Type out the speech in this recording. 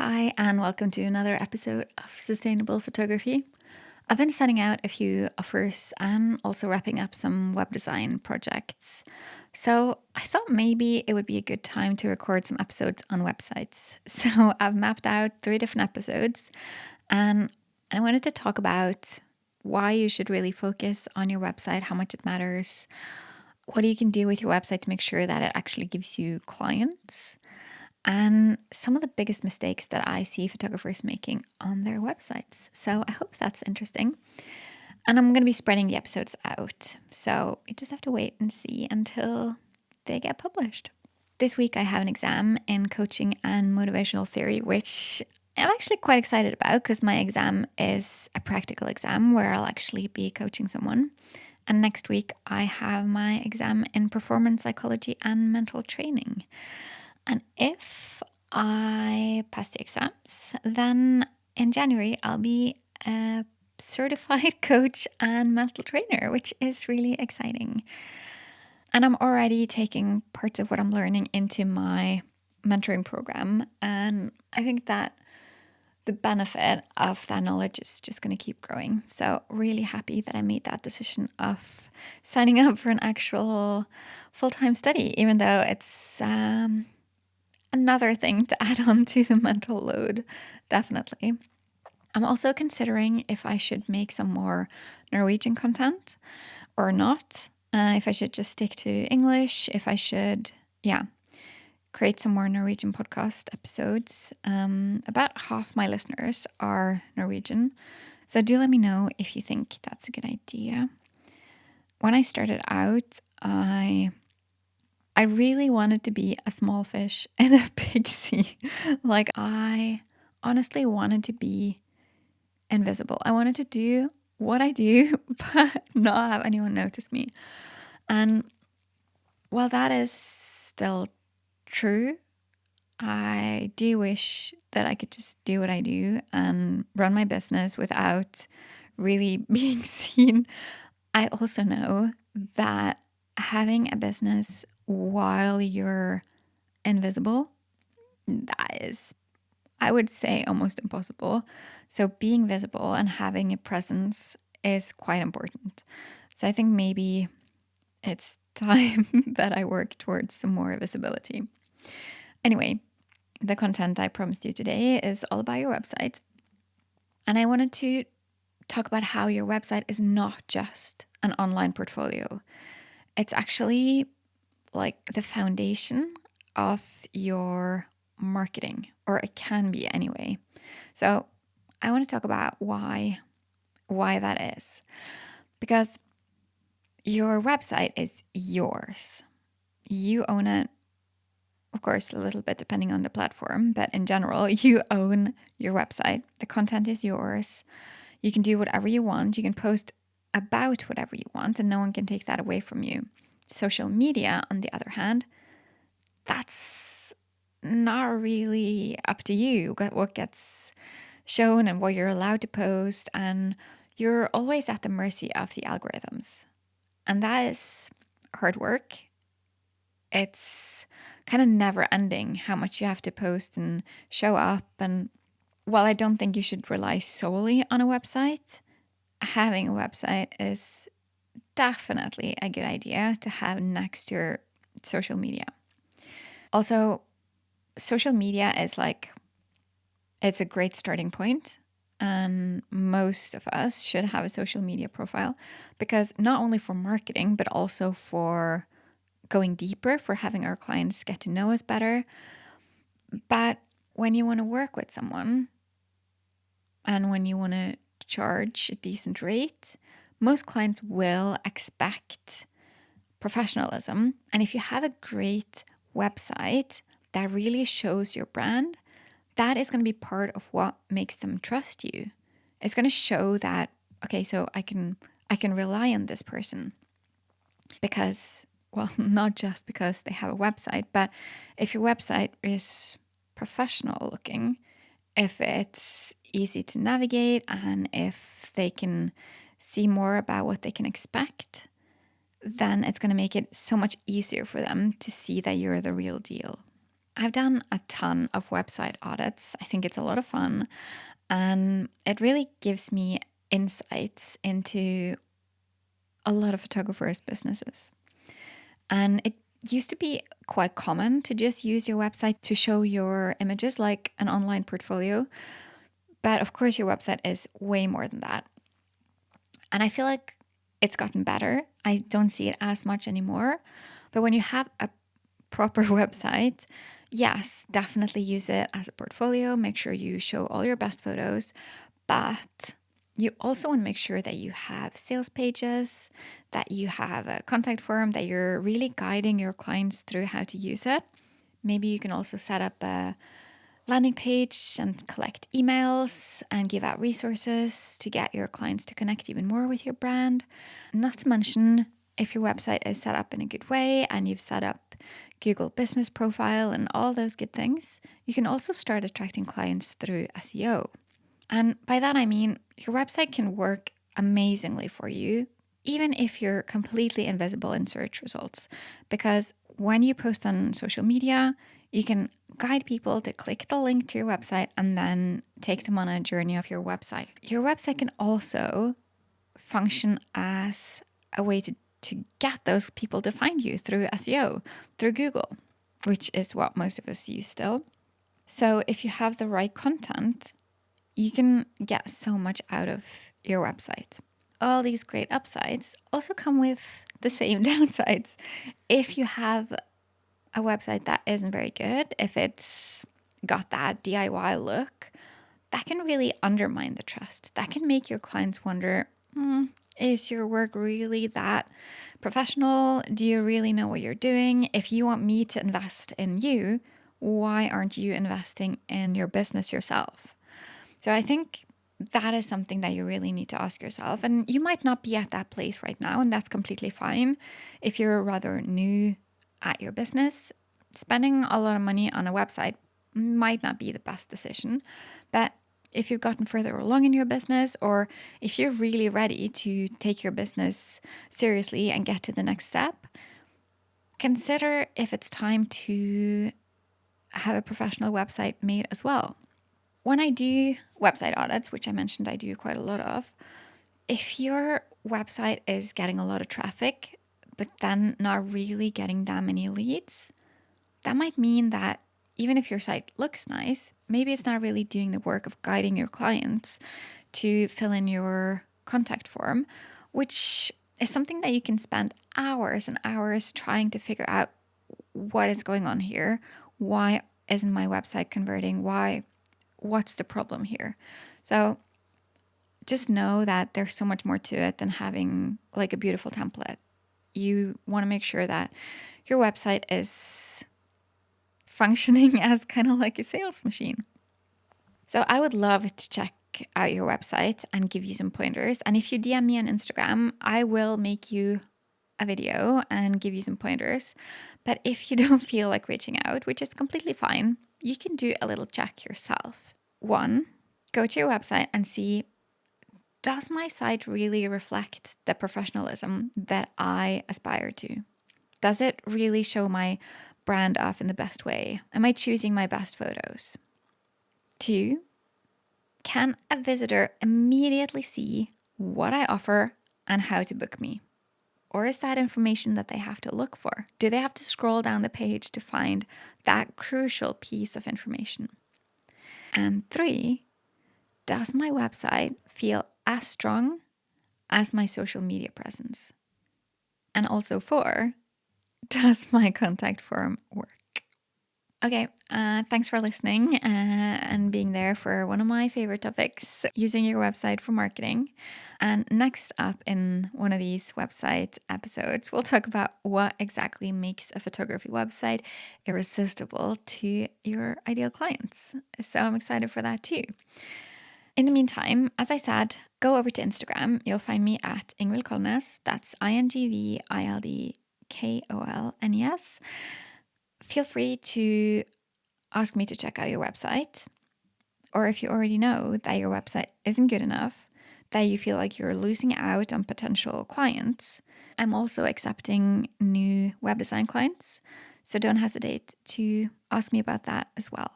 Hi, and welcome to another episode of Sustainable Photography. I've been sending out a few offers and also wrapping up some web design projects. So I thought maybe it would be a good time to record some episodes on websites. So I've mapped out 3 different episodes, and I wanted to talk about why you should really focus on your website, how much it matters, what you can do with your website to make sure that it actually gives you clients, and some of the biggest mistakes that I see photographers making on their websites. So I hope that's interesting. And I'm going to be spreading the episodes out. So you just have to wait and see until they get published. This week I have an exam in coaching and motivational theory, which I'm actually quite excited about because my exam is a practical exam where I'll actually be coaching someone. And next week I have my exam in performance psychology and mental training. And if I pass the exams, then in January, I'll be a certified coach and mental trainer, which is really exciting. And I'm already taking parts of what I'm learning into my mentoring program. And I think that the benefit of that knowledge is just going to keep growing. So really happy that I made that decision of signing up for an actual full-time study, even though it's another thing to add on to the mental load, definitely. I'm also considering if I should make some more Norwegian content or not. If I should just stick to English, if I should, create some more Norwegian podcast episodes. About half my listeners are Norwegian, so do let me know if you think that's a good idea. When I started out, I really wanted to be a small fish in a big sea. Like, I honestly wanted to be invisible. I wanted to do what I do, but not have anyone notice me. And while that is still true, I do wish that I could just do what I do and run my business without really being seen. I also know that having a business while you're invisible, that is, I would say, almost impossible. So being visible and having a presence is quite important. So I think maybe it's time that I work towards some more visibility. Anyway, the content I promised you today is all about your website. And I wanted to talk about how your website is not just an online portfolio. It's actually like the foundation of your marketing, or it can be anyway. So I want to talk about why that is. Because your website is yours. You own it, of course, a little bit depending on the platform, but in general, you own your website. The content is yours. You can do whatever you want. You can post about whatever you want, and no one can take that away from you. Social media, on the other hand, that's not really up to you, what gets shown and what you're allowed to post. And you're always at the mercy of the algorithms. And that is hard work. It's kind of never ending how much you have to post and show up. And while I don't think you should rely solely on a website, having a website is definitely a good idea to have next to your social media. Also, social media is it's a great starting point. And most of us should have a social media profile, because not only for marketing, but also for going deeper, for having our clients get to know us better. But when you want to work with someone and when you want to charge a decent rate, most clients will expect professionalism. And if you have a great website that really shows your brand, that is going to be part of what makes them trust you. It's going to show that, okay, so I can rely on this person because, well, not just because they have a website, but if your website is professional looking, if it's easy to navigate, and if they can see more about what they can expect, then it's going to make it so much easier for them to see that you're the real deal. I've done a ton of website audits. I think it's a lot of fun, and it really gives me insights into a lot of photographers' businesses. And it used to be quite common to just use your website to show your images like an online portfolio. But of course, your website is way more than that. And I feel like it's gotten better. I don't see it as much anymore. But when you have a proper website, yes, definitely use it as a portfolio. Make sure you show all your best photos. But you also want to make sure that you have sales pages, that you have a contact form, that you're really guiding your clients through how to use it. Maybe you can also set up a landing page and collect emails and give out resources to get your clients to connect even more with your brand. Not to mention, if your website is set up in a good way and you've set up Google Business Profile and all those good things, you can also start attracting clients through SEO. And by that, I mean your website can work amazingly for you, even if you're completely invisible in search results. Because when you post on social media, you can guide people to click the link to your website and then take them on a journey of your website. Your website can also function as a way to get those people to find you through SEO, through Google, which is what most of us use still. So if you have the right content, you can get so much out of your website. All these great upsides also come with the same downsides. If you have a website that isn't very good, if it's got that DIY look, that can really undermine the trust. That can make your clients wonder, is your work really that professional? Do you really know what you're doing? If you want me to invest in you, why aren't you investing in your business yourself? So I think that is something that you really need to ask yourself. And you might not be at that place right now, and that's completely fine. If you're rather new at your business, spending a lot of money on a website might not be the best decision. But if you've gotten further along in your business, or if you're really ready to take your business seriously and get to the next step, consider if it's time to have a professional website made as well. When I do website audits, which I mentioned I do quite a lot of, if your website is getting a lot of traffic, but then not really getting that many leads, that might mean that even if your site looks nice, maybe it's not really doing the work of guiding your clients to fill in your contact form, which is something that you can spend hours and hours trying to figure out what is going on here. Why isn't my website converting? What's the problem here? So just know that there's so much more to it than having like a beautiful template. You want to make sure that your website is functioning as kind of like a sales machine. So I would love to check out your website and give you some pointers. And if you DM me on Instagram, I will make you a video and give you some pointers. But if you don't feel like reaching out, which is completely fine, you can do a little check yourself. 1, go to your website and see, does my site really reflect the professionalism that I aspire to? Does it really show my brand off in the best way? Am I choosing my best photos? 2, can a visitor immediately see what I offer and how to book me? Or is that information that they have to look for? Do they have to scroll down the page to find that crucial piece of information? And 3, does my website feel as strong as my social media presence? And also 4, does my contact form work? Okay, thanks for listening and being there for one of my favorite topics, using your website for marketing. And next up in one of these website episodes, we'll talk about what exactly makes a photography website irresistible to your ideal clients. So I'm excited for that too. In the meantime, as I said, go over to Instagram. You'll find me at Ingvild Kolnes. That's INGVILDKOLNES. Feel free to ask me to check out your website. Or if you already know that your website isn't good enough, that you feel like you're losing out on potential clients, I'm also accepting new web design clients. So don't hesitate to ask me about that as well.